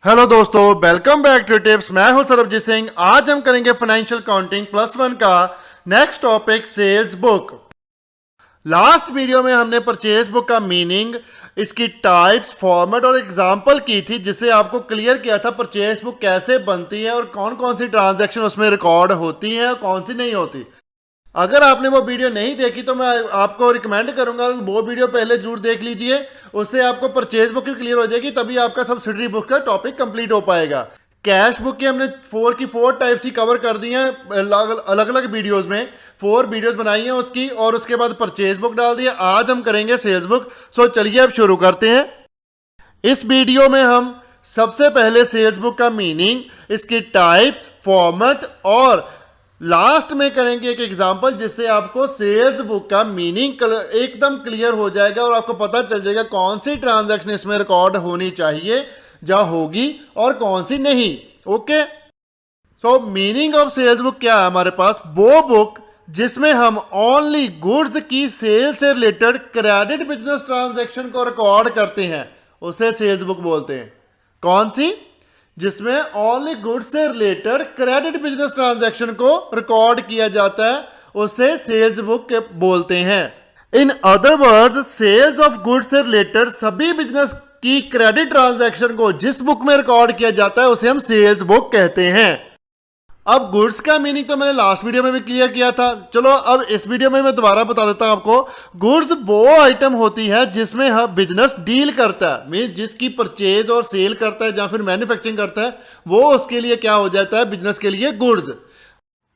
Hello दोस्तों, welcome back to tips. मैं हूं सरबजीत सिंह। आज हम करेंगे फाइनेंशियल काउंटिंग +1 का next topic sales book. Last video में हमने परचेज बुक का मीनिंग, इसकी टाइप्स, फॉर्मेट और एग्जांपल की थी, जिससे आपको क्लियर किया था परचेज बुक कैसे बनती है और कौन कौन सी ट्रांजैक्शन उसमें रिकॉर्ड होती हैं और कौन सी नहीं होती। अगर आपने वो वीडियो नहीं देखी तो मैं आपको रिकमेंड करूंगा वो वीडियो पहले जरूर देख लीजिए। उससे आपको परचेज बुक भी क्लियर हो जाएगी, तभी आपका सब्सिडरी बुक का टॉपिक कंप्लीट हो पाएगा। कैश बुक की हमने 4 टाइप्स ही कवर कर दी हैं अलग अलग वीडियोस में। 4 वीडियोस बनाई हैं उसकी, और उसके बाद परचेज बुक डाल दिया। आज हम करेंगे सेल्स बुक। सो चलिए अब शुरू करते हैं। इस वीडियो में हम सबसे पहले सेल्स बुक का मीनिंग, इसकी टाइप्स, फॉर्मेट और लास्ट में करेंगे एक एग्जांपल, जिससे आपको सेल्स बुक का मीनिंग एकदम क्लियर हो जाएगा और आपको पता चल जाएगा कौन सी ट्रांजैक्शन इसमें रिकॉर्ड होनी चाहिए या होगी और कौन सी नहीं। Okay, so meaning of sales book क्या है हमारे पास? वो बुक जिसमें हम ओनली गुड्स की सेल से रिलेटेड क्रेडिट बिजनेस ट्रांजैक्शन को रिकॉर्ड करते हैं, उसे सेल्स बुक बोलते हैं। कौन सी? जिसमें ओनली गुड्स से रिलेटेड क्रेडिट बिजनेस ट्रांजैक्शन को रिकॉर्ड किया जाता है, उसे सेल्स बुक बोलते हैं। In other words, sales of goods से रिलेटेड सभी बिजनेस की क्रेडिट ट्रांजैक्शन को जिस बुक में रिकॉर्ड किया जाता है उसे हम सेल्स बुक कहते हैं। अब गुड्स का मीनिंग तो मैंने लास्ट वीडियो में भी क्लियर किया था। चलो अब इस वीडियो में मैं दोबारा बता देता हूं आपको। गुड्स वो आइटम होती है जिसमें हम बिजनेस डील करता है, मीन जिसकी परचेज और सेल करता है या फिर मैन्युफैक्चरिंग करता है, वो उसके लिए क्या हो जाता है? बिजनेस के लिए गुड्स।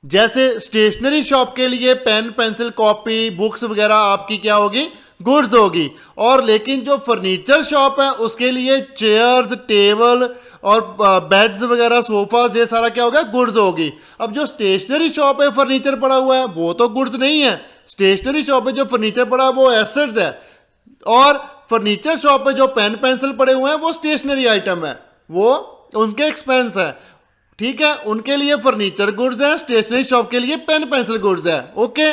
जैसे स्टेशनरी शॉप के लिए पेन, पेंसिल, कॉपी, बुक्स वगैरह आपकी क्या होगी? गुड्स होगी। और लेकिन जो फर्नीचर शॉप है उसके लिए चेयर्स, टेबल और बेड्स वगैरह, सोफास, ये सारा क्या होगा? गुड्स होगी। अब जो स्टेशनरी शॉप है, फर्नीचर पड़ा हुआ है, वो तो गुड्स नहीं है। स्टेशनरी शॉप पे जो फर्नीचर पड़ा है वो एसेट्स है, और फर्नीचर शॉप पे जो पेन पेंसिल पड़े हुए हैं वो स्टेशनरी आइटम है, वो उनके एक्सपेंस है। ठीक है, उनके लिए फर्नीचर गुड्स है, स्टेशनरी शॉप के लिए पेन पेंसिल गुड्स है। ओके,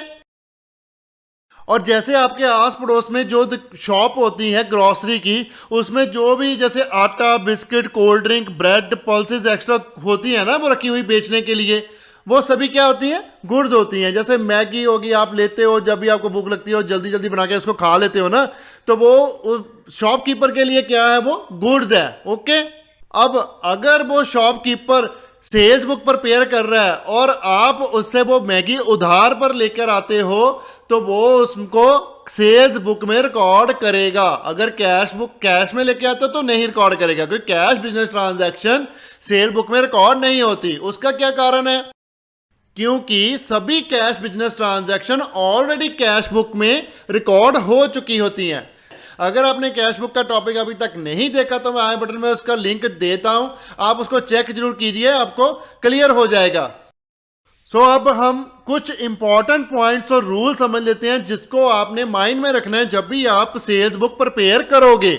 और जैसे आपके आस पड़ोस में जो शॉप होती है ग्रोसरी की, उसमें जो भी जैसे आटा, biscuit, cold drink, bread, pulses extra होती है ना, वो रखी हुई बेचने के लिए, वो सभी क्या होती हैं? गुड्स होती हैं। जैसे मैगी होगी, आप लेते हो जब भी आपको भूख लगती है और जल्दी जल्दी बना के उसको खा लेते हो ना, तो वो शॉपकीपर के लिए क्या है? वो गुड्स है। ओके, अब अगर वो शॉपकीपर सेल्स बुक पर पेयर कर रहा है और आप उससे वो मैगी उधार पर लेकर आते हो, तो वो उसको सेल्स बुक में रिकॉर्ड करेगा। अगर कैश में लेके आते हो तो नहीं रिकॉर्ड करेगा, क्योंकि cash business transaction cell book में रिकॉर्ड नहीं होती। उसका क्या कारण है? क्योंकि सभी cash business transaction already cash book में रिकॉर्ड हो चुकी होती हैं। अगर आपने कैश बुक का टॉपिक अभी तक नहीं देखा तो मैं आई बटन में उसका लिंक देता हूं, आप उसको चेक जरूर कीजिए, आपको क्लियर हो जाएगा। सो अब हम कुछ इंपॉर्टेंट पॉइंट्स और रूल समझ लेते हैं, जिसको आपने माइंड में रखना है जब भी आप सेल्स बुक प्रिपेयर करोगे।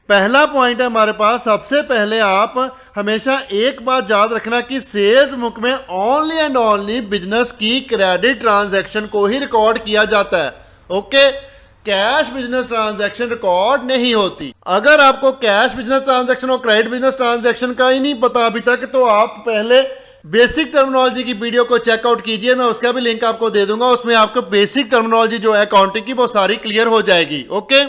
पहला पॉइंट है हमारे पास, सबसे पहले आप हमेशा एक बात याद रखना कि सेल्स बुक में ओनली एंड ओनली बिजनेस की क्रेडिट ट्रांजैक्शन को ही रिकॉर्ड किया जाता है। Okay, cash business transaction record नहीं होती। अगर आपको कैश बिजनेस ट्रांजैक्शन और क्रेडिट बिजनेस ट्रांजैक्शन का ही नहीं पता अभी तक, तो आप पहले बेसिक टर्मिनोलॉजी की वीडियो को चेकआउट कीजिए, मैं उसका भी लिंक आपको दे दूंगा। उसमें आपको बेसिक टर्मिनोलॉजी जो है अकाउंटिंग की, वो सारी क्लियर हो जाएगी। ओके,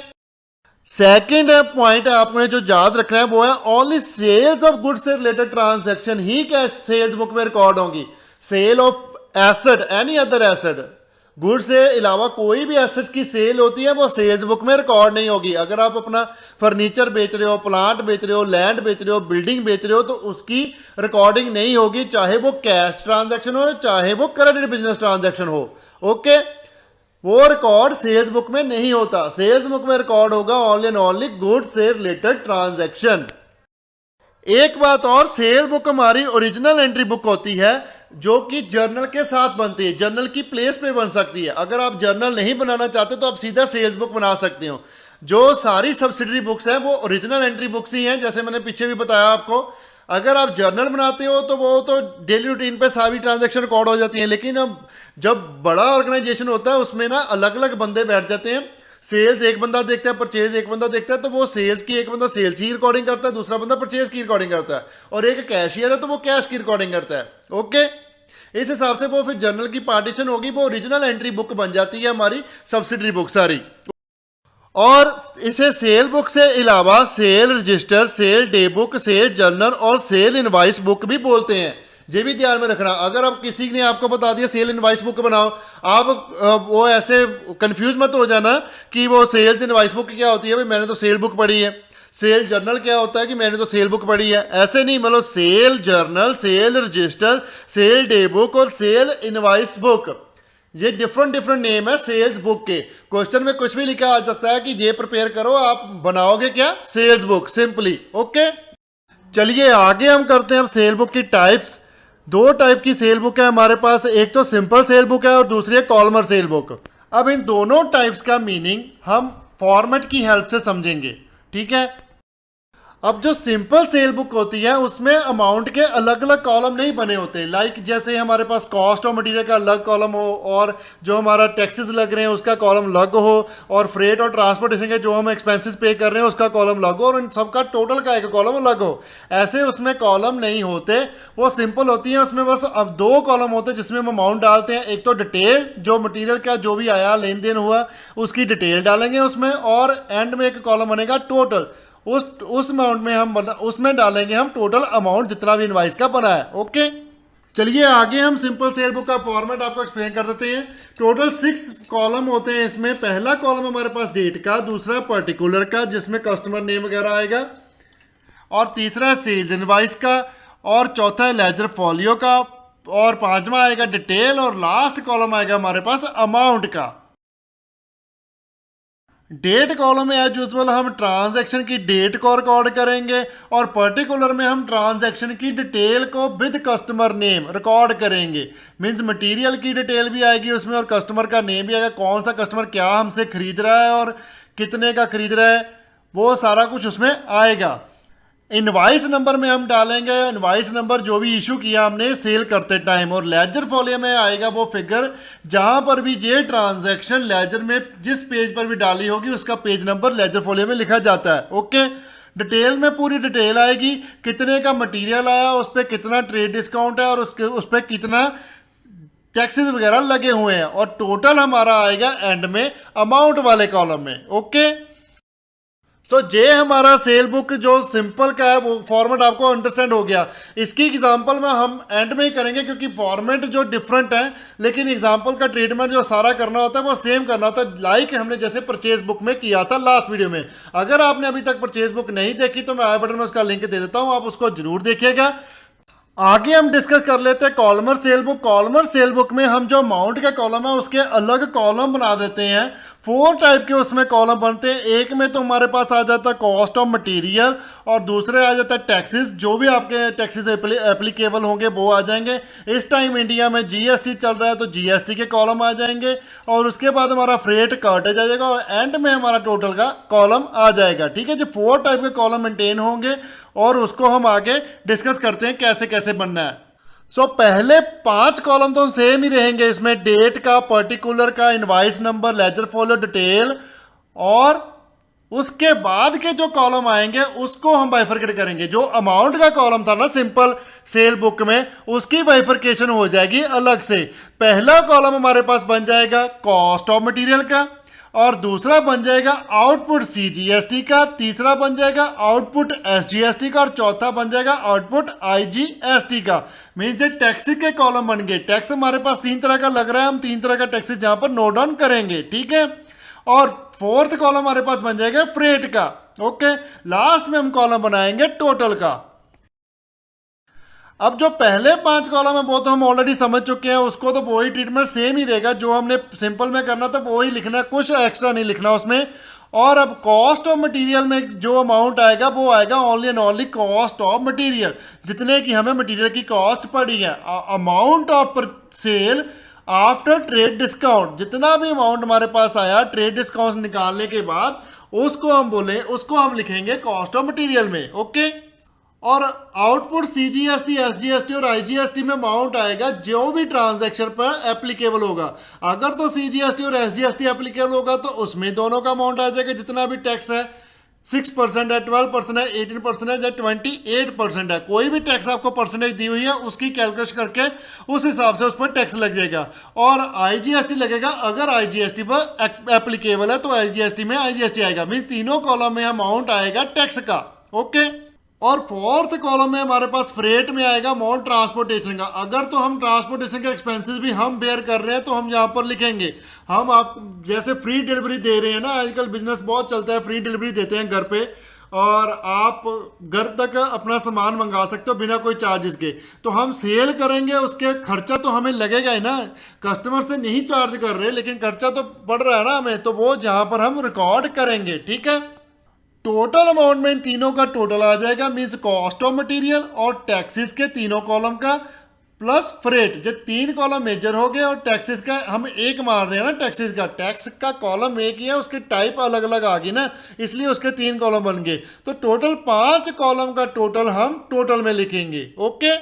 सेकेंड पॉइंट आपने जो याद रखना है वो है ओनली सेल्स ऑफ गुड्स से रिलेटेड ट्रांजैक्शन ही कैश सेल्स बुक में रिकॉर्ड होंगी। Sale of asset, any other asset, goods से अलावा कोई भी एसेट्स की सेल होती है वो सेल्स बुक में रिकॉर्ड नहीं होगी। अगर आप अपना फर्नीचर बेच रहे हो, प्लांट बेच रहे हो, लैंड बेच रहे हो, बिल्डिंग बेच रहे हो, तो उसकी रिकॉर्डिंग नहीं होगी, चाहे वो कैश ट्रांजैक्शन हो चाहे वो क्रेडिट बिजनेस ट्रांजैक्शन हो। ओके, वो रिकॉर्ड सेल्स बुक में नहीं होता। सेल्स बुक में रिकॉर्ड होगा ओनली एंड ओनली गुड्स से रिलेटेड ट्रांजैक्शन। एक बात और, सेल बुक हमारी ओरिजिनल एंट्री बुक होती है, जो कि जर्नल के साथ बनती है, जर्नल की प्लेस पे बन सकती है। अगर आप जर्नल नहीं बनाना चाहते तो आप सीधा सेल्स बुक बना सकते हो। जो सारी सब्सिडरी बुक्स हैं वो ओरिजिनल एंट्री बुक्स ही हैं, जैसे मैंने पीछे भी बताया आपको। अगर आप जर्नल बनाते हो तो वो तो डेली रूटीन पे सारी ट्रांजैक्शन रिकॉर्ड हो जाती हैं, लेकिन अब जब बड़ा ऑर्गेनाइजेशन होता है उसमें ना अलग अलग बंदे बैठ जाते हैं, सेल्स एक बंदा देखता है, परचेज एक बंदा देखता है, तो वो सेल्स की एक बंदा सेल्स की रिकॉर्डिंग करता है, दूसरा बंदा परचेज की रिकॉर्डिंग करता है, और एक कैशियर है तो वो कैश की रिकॉर्डिंग करता है। ओके, इस हिसाब से वो फिर जर्नल की पार्टीशन होगी, वो ओरिजिनल एंट्री बुक बन जाती है हमारी सब्सिडरी बुक सारी। और इसे सेल बुक से अलावा sale register, sale day book, sale journal और सेल इनवाइस बुक भी बोलते हैं। ये भी ध्यान में रखना, अगर आप किसी ने आपको बता दिया सेल इनवाइस बुक बनाओ, आप वो ऐसे कंफ्यूज मत हो जाना कि वो सेल्स इनवाइस बुक क्या होती है, भाई मैंने तो सेल बुक पढ़ी है। सेल जर्नल क्या होता है कि मैंने तो सेल बुक पढ़ी है, ऐसे नहीं। मतलब sale journal, sale register, sale day book और सेल इनवाइस बुक, ये डिफरेंट डिफरेंट नेम है सेल्स बुक के। क्वेश्चन में कुछ भी लिखा आ सकता है कि ये प्रिपेयर करो, आप बनाओगे क्या, सेल्स बुक सिंपली। ओके, चलिए आगे हम करते हैं अब सेल बुक की टाइप्स। दो टाइप की सेल बुक है हमारे पास, एक तो सिंपल सेल बुक है और दूसरी है कॉलमर सेल बुक। अब इन दोनों टाइप्स का मीनिंग हम फॉर्मेट की हेल्प से समझेंगे, ठीक है। अब जो सिंपल सेल बुक होती है उसमें अमाउंट के अलग अलग कॉलम नहीं बने होते। लाइक जैसे हमारे पास कॉस्ट ऑफ मटेरियल का अलग कॉलम हो, और जो हमारा टैक्सेस लग रहे हैं उसका कॉलम अलग हो, और फ्रेट और ट्रांसपोर्टेशन के जो हम एक्सपेंसेस पे कर रहे हैं उसका कॉलम अलग हो, और इन सबका टोटल का एक कॉलम अलग हो। ऐसे उसमें कॉलम नहीं होते, वो सिंपल होती है। उसमें बस अब दो कॉलम होते हैं जिसमें हम अमाउंट डालते हैं। एक तो डिटेल, जो मटीरियल का जो भी आया लेन देन हुआ उसकी डिटेल डालेंगे उसमें, और एंड में एक कॉलम बनेगा टोटल। उस अमाउंट में हम उसमें डालेंगे हम टोटल अमाउंट जितना भी इनवाइस का बना है। ओके, चलिए आगे हम सिंपल सेल बुक का फॉर्मेट आपको एक्सप्लेन कर देते हैं। टोटल 6 कॉलम होते हैं इसमें। पहला कॉलम हमारे पास डेट का, दूसरा पर्टिकुलर का जिसमें कस्टमर नेम वगैरह आएगा, और तीसरा है सेल्स इनवाइस का, और चौथा है लेजर फोलियो का, और पांचवा आएगा डिटेल, और लास्ट कॉलम आएगा हमारे पास अमाउंट का। डेट कॉलम में एज यूजुअल हम ट्रांजैक्शन की डेट को रिकॉर्ड करेंगे, और पर्टिकुलर में हम ट्रांजैक्शन की डिटेल को विद कस्टमर नेम रिकॉर्ड करेंगे। मींस मटेरियल की डिटेल भी आएगी उसमें, और कस्टमर का नेम भी आएगा, कौन सा कस्टमर क्या हमसे खरीद रहा है और कितने का खरीद रहा है, वो सारा कुछ उसमें आएगा। इनवाइस नंबर में हम डालेंगे इनवाइस नंबर जो भी इशू किया हमने सेल करते टाइम, और लेजर फोलियो में आएगा वो फिगर जहां पर भी ये ट्रांजैक्शन लेजर में जिस पेज पर भी डाली होगी उसका पेज नंबर लेजर फोलियो में लिखा जाता है। ओके, डिटेल में पूरी डिटेल आएगी, कितने का मटेरियल आया, उस पर कितना ट्रेड डिस्काउंट है, और उस पर कितना टैक्सेस वगैरह लगे हुए हैं, और टोटल हमारा आएगा एंड में अमाउंट वाले कॉलम में। ओके, तो ये हमारा सेल बुक जो सिंपल का है वो फॉर्मेट आपको अंडरस्टैंड हो गया। इसकी एग्जांपल में हम एंड में ही करेंगे क्योंकि फॉर्मेट जो डिफरेंट है, लेकिन एग्जांपल का ट्रीटमेंट जो सारा करना होता है वो सेम करना होता है, लाइक हमने जैसे परचेज बुक में किया था लास्ट वीडियो में। अगर आपने अभी तक परचेज बुक नहीं देखी तो मैं आई बटन में उसका लिंक दे देता हूँ, आप उसको जरूर देखिएगा। आगे हम डिस्कस कर लेते हैं columnar cell book. Columnar cell book में हम जो अमाउंट का कॉलम है उसके अलग कॉलम बना देते हैं। 4 टाइप के उसमें कॉलम बनते हैं। एक में तो हमारे पास आ जाता है कॉस्ट ऑफ मटेरियल, और दूसरे आ जाता है टैक्सेस, जो भी आपके टैक्सेस एप्लीकेबल होंगे वो आ जाएंगे। इस टाइम इंडिया में जीएसटी चल रहा है तो जीएसटी के कॉलम आ जाएंगे, और उसके बाद हमारा फ्रेट कार्टेज आ जाएगा, और एंड में हमारा टोटल का कॉलम आ जाएगा। ठीक है जी, 4 टाइप के कॉलम मेंटेन होंगे, और उसको हम आगे डिस्कस करते हैं कैसे कैसे बनना है। सो पहले 5 कॉलम तो सेम ही रहेंगे इसमें, डेट का, पर्टिकुलर का, invoice number, ledger folio, detail, और उसके बाद के जो कॉलम आएंगे उसको हम बाइफरकेट करेंगे। जो अमाउंट का कॉलम था ना सिंपल सेल बुक में, उसकी बाइफरकेशन हो जाएगी अलग से। पहला कॉलम हमारे पास बन जाएगा कॉस्ट ऑफ मटेरियल का, और दूसरा बन जाएगा आउटपुट सीजीएसटी का, तीसरा बन जाएगा आउटपुट एसजीएसटी का, और चौथा बन जाएगा आउटपुट आईजीएसटी का। मीन्स ये टैक्स के कॉलम बन गए। टैक्स हमारे पास 3 तरह का लग रहा है, हम 3 तरह का टैक्स यहां पर नोट डाउन करेंगे। ठीक है, और 4th कॉलम हमारे पास बन जाएगा फ्रेट का। ओके, लास्ट में हम कॉलम बनाएंगे टोटल का। अब जो पहले 5 कॉलम है वो तो हम ऑलरेडी समझ चुके हैं, उसको तो वही ट्रीटमेंट सेम ही रहेगा जो हमने सिंपल में करना था वही लिखना, कुछ एक्स्ट्रा नहीं लिखना उसमें। और अब कॉस्ट ऑफ मटेरियल में जो अमाउंट आएगा वो आएगा only and only cost of material, जितने की हमें मटेरियल की कॉस्ट पड़ी है। Amount of sale after trade discount, जितना भी अमाउंट हमारे पास आया ट्रेड डिस्काउंट निकालने के बाद उसको हम लिखेंगे कॉस्ट ऑफ मटेरियल में। ओके, और आउटपुट सीजीएसटी, एसजीएसटी और आईजीएसटी में अमाउंट आएगा जो भी ट्रांजैक्शन पर एप्लीकेबल होगा। अगर तो सीजीएसटी और एसजीएसटी एप्लीकेबल होगा तो उसमें दोनों का अमाउंट आ जाएगा, जितना भी टैक्स है 6% है, 12% है, 18% है, 28% है, कोई भी टैक्स आपको परसेंटेज दी हुई है उसकी कैलकुलेशन करके उस हिसाब से उस पर टैक्स लग जाएगा। और आईजीएसटी लगेगा, अगर आईजीएसटी पर एप्लीकेबल है तो आईजीएसटी में आईजीएसटी आएगा। मीन तीनों कॉलम में अमाउंट आएगा टैक्स का। ओके। और फोर्थ कॉलम में हमारे पास फ्रेट में आएगा अमाउंट ट्रांसपोर्टेशन का। अगर तो हम ट्रांसपोर्टेशन के एक्सपेंसेस भी हम बेयर कर रहे हैं तो हम यहाँ पर लिखेंगे, हम आप जैसे फ्री डिलीवरी दे रहे हैं ना, आजकल बिजनेस बहुत चलता है, फ्री डिलीवरी देते हैं घर पे और आप घर तक अपना सामान मंगा सकते हो बिना कोई चार्जेस के। तो हम सेल करेंगे, उसके खर्चा तो हमें लगेगा ही ना, कस्टमर से नहीं चार्ज कर रहे लेकिन खर्चा तो पड़ रहा है ना हमें, तो वो यहाँ पर हम रिकॉर्ड करेंगे। ठीक है। टोटल अमाउंट में इन तीनों का टोटल आ जाएगा, मीन्स कॉस्ट ऑफ मटेरियल और टैक्सेस के तीनों कॉलम का प्लस फ्रेट। जो तीन कॉलम मेजर हो गए और टैक्सेस का हम एक मार रहे हैं ना, टैक्सेस का, टैक्स का कॉलम एक ही है, उसके टाइप अलग अलग आ गई ना, इसलिए उसके तीन कॉलम बन गए। तो टोटल 5 कॉलम का टोटल हम टोटल में लिखेंगे। ओके।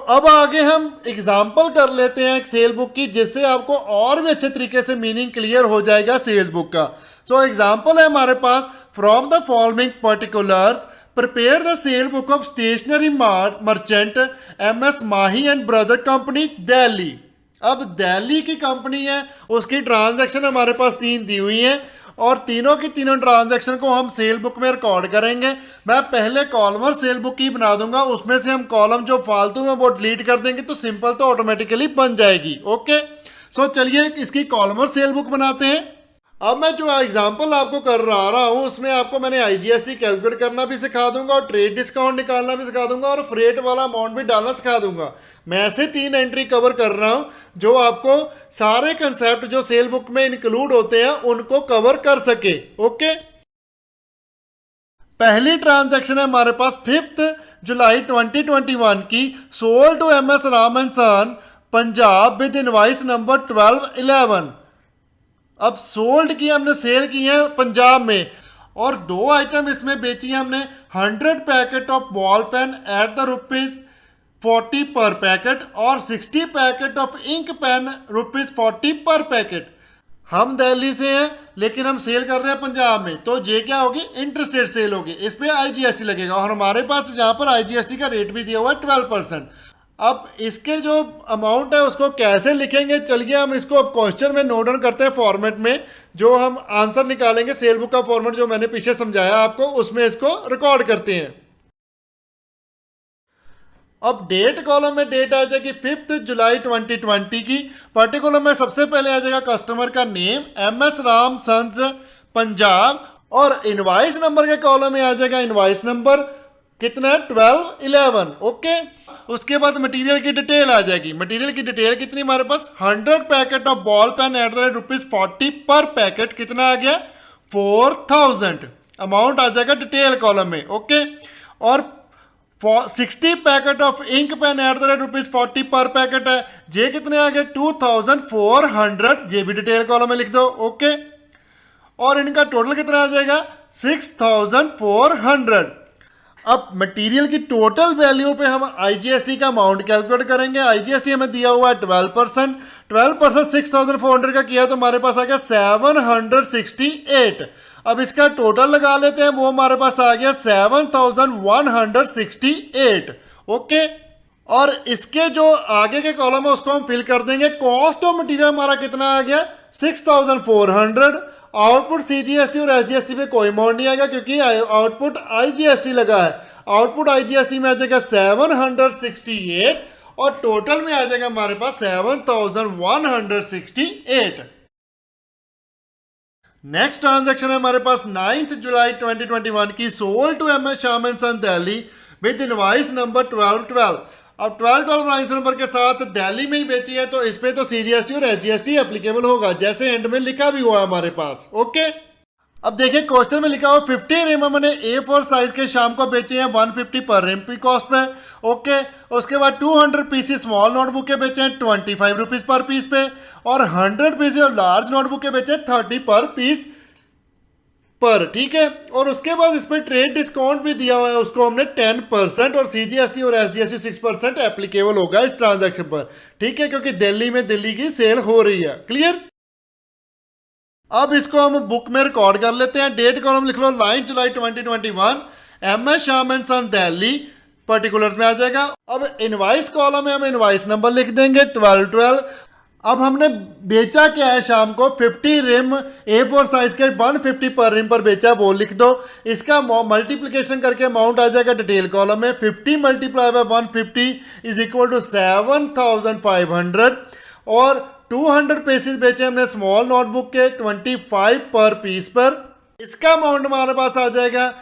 अब आगे हम एग्जाम्पल कर लेते हैं एक सेल बुक की, जिससे आपको और भी अच्छे तरीके से मीनिंग क्लियर हो जाएगा सेल बुक का। एग्जाम्पल है हमारे पास, from the following particulars prepare the sale book of stationery merchant MS Mahi and brother company Delhi. अब दिल्ली की कंपनी है, उसकी ट्रांजैक्शन हमारे पास 3 दी हुई है और तीनों की तीनों ट्रांजैक्शन को हम सेल बुक में रिकॉर्ड करेंगे। मैं पहले कॉलमर सेल बुक ही बना दूंगा, उसमें से हम कॉलम जो फालतू में वो डिलीट कर देंगे तो सिंपल तो ऑटोमेटिकली बन जाएगी। ओके। चलिए इसकी कॉलमर सेल बुक बनाते हैं। अब मैं जो एग्जांपल आपको कर रहा हूं उसमें आपको मैंने आईजीएसटी कैलकुलेट करना भी सिखा दूंगा और ट्रेड डिस्काउंट निकालना भी सिखा दूंगा और फ्रेट वाला अमाउंट भी डालना सिखा दूंगा। मैं ऐसे 3 एंट्री कवर कर रहा हूं जो आपको सारे कंसेप्ट जो सेल बुक में इंक्लूड होते हैं उनको कवर कर सके। ओके। पहली ट्रांजैक्शन है हमारे पास 5 जुलाई 2021 की, sold to MS Ram and son Punjab with invoice number 1211। अब सोल्ड की हमने, सेल की है पंजाब में, और 2 आइटम इसमें बेची है हमने। 100 packet of ball pen at the ₹40 per packet और 60 packet of ink pen ₹40 per packet. हम दिल्ली से हैं लेकिन हम सेल कर रहे हैं पंजाब में, तो ये क्या होगी, इंटरस्टेट सेल होगी, इस पे आईजीएसटी लगेगा और हमारे पास यहाँ पर आईजीएसटी का रेट भी दिया हुआ है 12%। अब इसके जो अमाउंट है उसको कैसे लिखेंगे, चलिए हम इसको अब क्वेश्चन में नोट डाउन करते हैं फॉर्मेट में, जो हम आंसर निकालेंगे सेल बुक का फॉर्मेट जो मैंने पीछे समझाया आपको, उसमें इसको रिकॉर्ड करते हैं। अब डेट कॉलम में डेट आ जाएगी 5 जुलाई 2020 की। पर्टिकुलर में सबसे पहले आ जाएगा कस्टमर का name MS Ram sons Punjab, और इनवाइस नंबर के कॉलम में आ जाएगा इनवाइस नंबर कितना है 1211। ओके। उसके बाद मटेरियल की डिटेल आ जाएगी। मटेरियल की डिटेल कितनी हमारे पास, 100 packet of ball pen at the rate ₹40 per packet, कितना आ गया 4000। अमाउंट आ जाएगा डिटेल कॉलम में। ओके। और 60 packet of ink pen at the rate ₹40 per packet है, ये कितने आ गए 2400, ये भी डिटेल कॉलम में लिख दो। ओके। और इनका टोटल कितना आ जाएगा 6400। अब मटेरियल की टोटल वैल्यू पे हम आईजीएसटी का अमाउंट कैलकुलेट करेंगे। आईजीएसटी हमें दिया हुआ है 12%। 12% 6400 का किया तो हमारे पास आ गया 768। अब इसका टोटल लगा लेते हैं, वो हमारे पास आ गया 7168। ओके। और इसके जो आगे के कॉलम है उसको हम फिल कर देंगे। कॉस्ट ऑफ मटेरियल हमारा कितना आ गया 6400। आउटपुट सीजीएसटी और एसजीएसटी पे कोई अमाउंट नहीं आएगा क्योंकि आउटपुट आईजीएसटी लगा है। आउटपुट आईजीएसटी में आ जाएगा 768 और टोटल में आ जाएगा हमारे पास 7168। नेक्स्ट ट्रांजैक्शन है हमारे पास 9 जुलाई 2021 की, sold to MS Shyam and son Delhi with invoice number 1212। अब 1212 इनवाइस नंबर के साथ दिल्ली में ही बेची है तो इस पे तो सीजीएसटी और एसजीएसटी एप्लीकेबल होगा, जैसे एंड में लिखा भी हुआ है हमारे पास। ओके। अब देखिए क्वेश्चन में लिखा हुआ 50 रिम मैंने A4 साइज के शाम को बेचे हैं 150 पर रिम की कॉस्ट पे। ओके। उसके बाद 200 पीसेस स्मॉल नोटबुक के बेचे हैं 25 रुपीज पर पीस पे, और 100 पीसेस लार्ज नोटबुक के बेचे 30 पर पीस पर, ठीक है। और उसके बाद इस पर ट्रेड डिस्काउंट भी दिया हुआ है, उसको हमने 10% और सीजीएसटी और एसजीएसटी 6% एप्लीकेबल होगा इस ट्रांजैक्शन पर, ठीक है, क्योंकि दिल्ली में दिल्ली की सेल हो रही है। क्लियर। अब इसको हम बुक में रिकॉर्ड कर लेते हैं। डेट कॉलम लिख लो 9 जुलाई 2021, MS Shyam and son Delhi, particulars में आ जाएगा। अब इनवाइस कॉलम में हम इनवाइस नंबर लिख देंगे 1212। अब हमने बेचा क्या है शाम को, 50 रिम A4 साइज के 150 पर रिम पर बेचा, वो लिख दो। इसका मल्टीप्लिकेशन करके अमाउंट आ जाएगा डिटेल कॉलम में। 50 multiply by 150 is equal to 7500। और 200 पीसेस बेचे हमने स्मॉल नोटबुक के 25 पर पीस पर। इसका अमाउंट हमारे पास आ जाएगा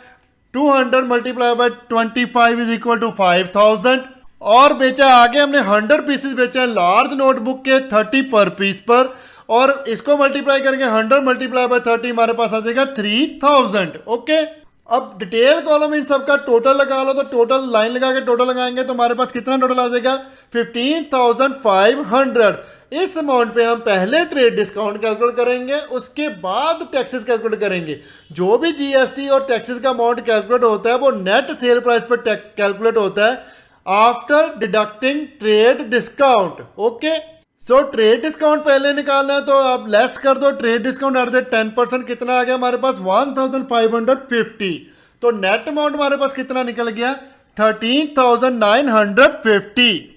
200 multiply by 25 is equal to 5000। और बेचा आगे हमने 100 पीसेस बेचे हैं लार्ज नोटबुक के 30 पर पीस पर, और इसको मल्टीप्लाई करेंगे 100 मल्टीप्लाई बाय 30 हमारे पास आ जाएगा 3000। ओके। अब डिटेल कॉलम इन सब का टोटल लगा लो, तो टोटल लाइन लगा के टोटल लगाएंगे तो हमारे पास कितना टोटल आ जाएगा 15500। इस अमाउंट पे हम पहले ट्रेड डिस्काउंट कैलकुलेट करेंगे, उसके बाद टैक्सेस कैलकुलेट करेंगे। जो भी जीएसटी और टैक्सेस का अमाउंट कैलकुलेट होता है वो नेट सेल प्राइस पर कैलकुलेट होता है after deducting trade discount. Okay. So trade discount पहले निकालना है तो आप लेस कर दो। ट्रेड डिस्काउंट एट 10% कितना आ गया हमारे पास 1550। तो नेट अमाउंट हमारे पास कितना निकल गया 13950।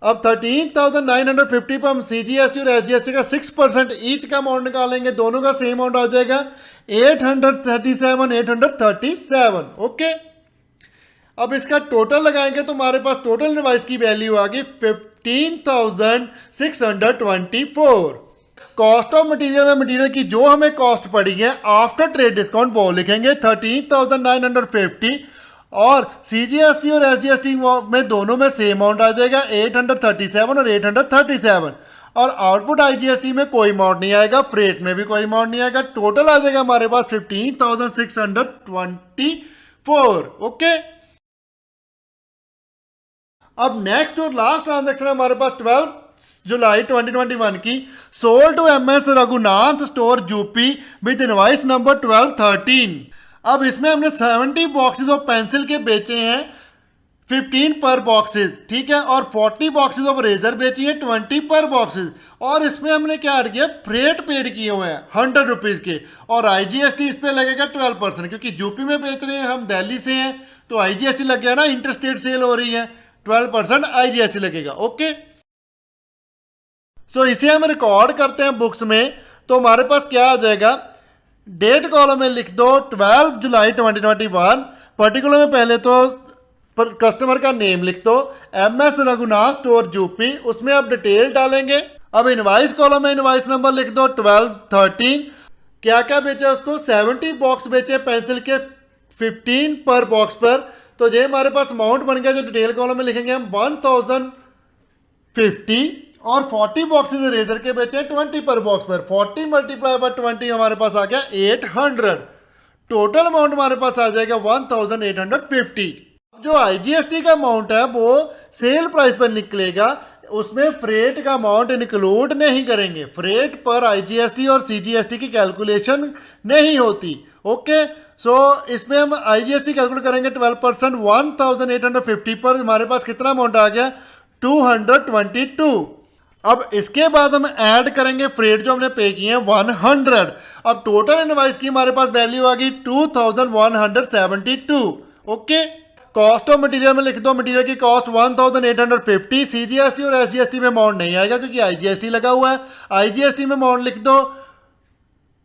अब 13950 पर हम सीजीएसटी और एसजीएसटी का 6% ईच का अमाउंट निकालेंगे, दोनों का सेम अमाउंट आ जाएगा 837। ओके। अब इसका टोटल लगाएंगे तो हमारे पास टोटल इनवॉइस की वैल्यू आ गई 15624। कॉस्ट ऑफ मटेरियल में मटेरियल की जो हमें कॉस्ट पड़ी है आफ्टर ट्रेड डिस्काउंट वो लिखेंगे 13950। और सीजीएसटी और एसजीएसटी में दोनों में सेम अमाउंट आ जाएगा 837 और 837। और आउटपुट आईजीएसटी में कोई अमाउंट नहीं आएगा, फ्रेट में भी कोई अमाउंट नहीं आएगा। टोटल आ जाएगा हमारे पास 15624। ओके। अब नेक्स्ट और लास्ट ट्रांजैक्शन है हमारे पास 12 जुलाई 2021 की, sold to MS Raghunath store UP with invoice number 1213। अब इसमें हमने 70 बॉक्सेस ऑफ पेंसिल के बेचे हैं 15 पर बॉक्सेस, ठीक है, और 40 बॉक्सेस ऑफ रेजर बेची है 20 पर बॉक्सेस। और इसमें हमने क्या ऐड किया, फ्रेट पेड किए हुए हैं 100 रुपीज़ के, और आईजीएसटी इस पे लगेगा 12%, क्योंकि यूपी में बेच रहे हैं हम, दिल्ली से हैं, तो आईजीएसटी लग गया ना, इंटरस्टेट सेल हो रही है, 12% आईजीएसटी लगेगा। ओके। सो इसे हम रिकॉर्ड करते हैं बुक्स में, तो हमारे पास क्या आ जाएगा, डेट कॉलम में लिख दो 12 जुलाई 2021। पर्टिकुलर में पहले तो कस्टमर का नेम लिख दो, एमएस रघुनाथ स्टोर यूपी, उसमें आप डिटेल डालेंगे। अब इनवाइस कॉलम में इनवाइस नंबर लिख दो 1213। क्या क्या बेचा उसको, 70 बॉक्स बेचे पेंसिल के 15 पर बॉक्स पर, तो ये हमारे पास अमाउंट बन गया जो डिटेल कॉलम में लिखेंगे हम 1050। और 40 बॉक्सेस रेजर के बेचे 20 पर बॉक्स पर, 40 मल्टीप्लाई बाय 20 हमारे पास आ गया 800। टोटल अमाउंट हमारे पास आ जाएगा 1850। जो आईजीएसटी का अमाउंट है वो सेल प्राइस पर निकलेगा, उसमें फ्रेट का अमाउंट इंक्लूड नहीं करेंगे। फ्रेट पर आईजीएसटी और सीजीएसटी की कैलकुलेशन नहीं होती। ओके। सो इसमें हम आईजीएसटी कैलकुलेट करेंगे 12%, 1850 पर हमारे पास कितना अमाउंट आ गया 222। अब इसके बाद हम ऐड करेंगे फ्रेट जो हमने पे किए हैं 100। अब टोटल इनवाइस की हमारे पास वैल्यू आ गई 2172। ओके। कॉस्ट ऑफ मटेरियल में लिख दो, मटेरियल की कॉस्ट 1850। सीजीएसटी और एसजीएसटी में अमाउंट नहीं आएगा क्योंकि आईजीएसटी लगा हुआ है। आईजीएसटी में अमाउंट लिख दो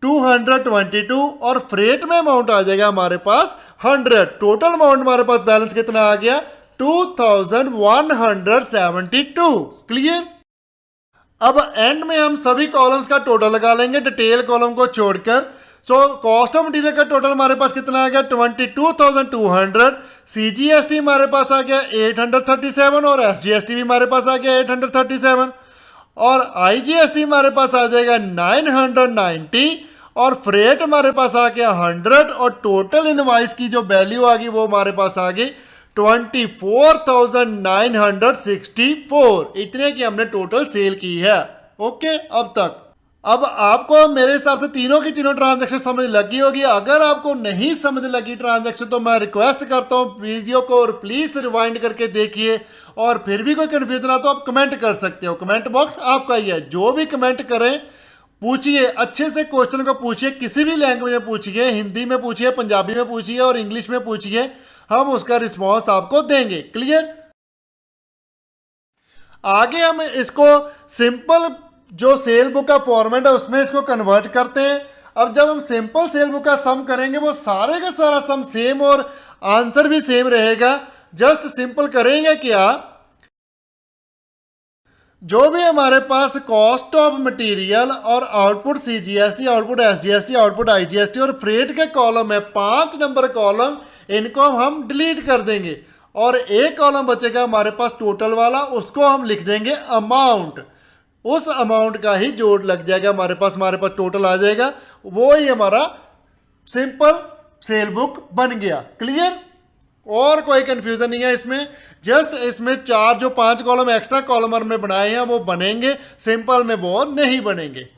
222 और फ्रेट में अमाउंट आ जाएगा हमारे पास 100। टोटल अमाउंट हमारे पास बैलेंस कितना आ गया 2172। क्लियर। अब एंड में हम सभी कॉलम्स का टोटल लगा लेंगे डिटेल कॉलम को छोड़कर। सो कॉस्ट ऑफ मटीरियल का टोटल हमारे पास कितना आ गया 22,200। सीजीएसटी हमारे पास आ गया 837 और एसजीएसटी भी हमारे पास आ गया 837 और आईजीएसटी हमारे पास आ जाएगा 990 और फ्रेट हमारे पास आ गया 100 और टोटल इनवाइस की जो वैल्यू आ गई वो हमारे पास आ गई 24,964। इतने की हमने टोटल सेल की है। ओके। अब तक अब आपको मेरे हिसाब से तीनों की तीनों ट्रांजैक्शन समझ लगी होगी। अगर आपको नहीं समझ लगी ट्रांजैक्शन तो मैं रिक्वेस्ट करता हूँ वीडियो को और प्लीज रिवाइंड करके देखिए, और फिर भी कोई कंफ्यूजन आ तो आप कमेंट कर सकते हो। कमेंट बॉक्स आपका ही है, जो भी कमेंट करें पूछिए, अच्छे से क्वेश्चन को पूछिए, किसी भी लैंग्वेज में पूछिए, हिंदी में पूछिए, पंजाबी में पूछिए और इंग्लिश में पूछिए, हम उसका रिस्पॉन्स आपको देंगे। क्लियर। आगे हम इसको सिंपल जो सेल बुक का फॉर्मेट है उसमें इसको कन्वर्ट करते हैं। अब जब हम सिंपल सेल बुक का सम करेंगे वो सारे का सारा सम सेम और आंसर भी सेम रहेगा। जस्ट सिंपल करेंगे क्या, जो भी हमारे पास कॉस्ट ऑफ मटेरियल और output CGST, output SGST, output IGST और फ्रेट के कॉलम है, 5 नंबर कॉलम, इनको हम डिलीट कर देंगे और एक कॉलम बचेगा हमारे पास टोटल वाला, उसको हम लिख देंगे अमाउंट। उस अमाउंट का ही जोड़ लग जाएगा हमारे पास टोटल आ जाएगा। वो ही हमारा सिंपल सेल बुक बन गया। क्लियर। और कोई कंफ्यूजन नहीं है इसमें। जस्ट इसमें 4 जो 5 कॉलम एक्स्ट्रा कॉलमर में बनाए हैं वो बनेंगे, सिंपल में वो नहीं बनेंगे।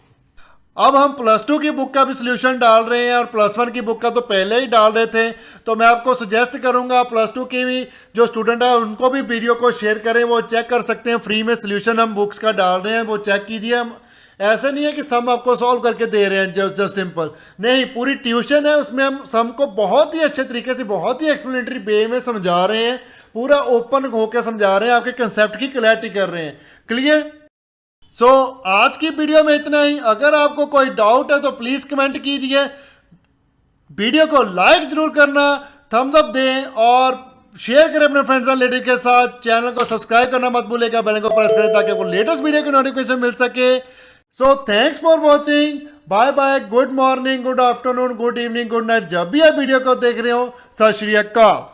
अब हम +2 की बुक का भी सोल्यूशन डाल रहे हैं और +1 की बुक का तो पहले ही डाल रहे थे, तो मैं आपको सजेस्ट करूंगा +2 की भी जो स्टूडेंट है उनको भी वीडियो को शेयर करें, वो चेक कर सकते हैं फ्री में सोल्यूशन हम बुक्स का डाल रहे हैं, वो चेक कीजिए। हम ऐसे नहीं है कि सम आपको सॉल्व करके दे रहे हैं जस्ट सिंपल, नहीं, पूरी ट्यूशन है, उसमें हम सम को बहुत ही अच्छे तरीके से बहुत ही एक्सप्लेनेटरी वे में समझा रहे हैं, पूरा ओपन होकर समझा रहे हैं, आपके कंसेप्ट की क्लैरिटी कर रहे हैं। क्लियर। सो आज की वीडियो में इतना ही। अगर आपको कोई डाउट है तो प्लीज कमेंट कीजिए, वीडियो को लाइक जरूर करना, थम्स अप दें और शेयर करें अपने फ्रेंड्स एंड रिलेटिव के साथ। चैनल को सब्सक्राइब करना मत भूलिएगा, बेल को प्रेस करें ताकि आपको लेटेस्ट वीडियो की नोटिफिकेशन मिल सके। So thanks for watching, bye bye, good morning, good afternoon, good evening, good night, जब भी आप वीडियो को देख रहे हो। सत श्री अकाल।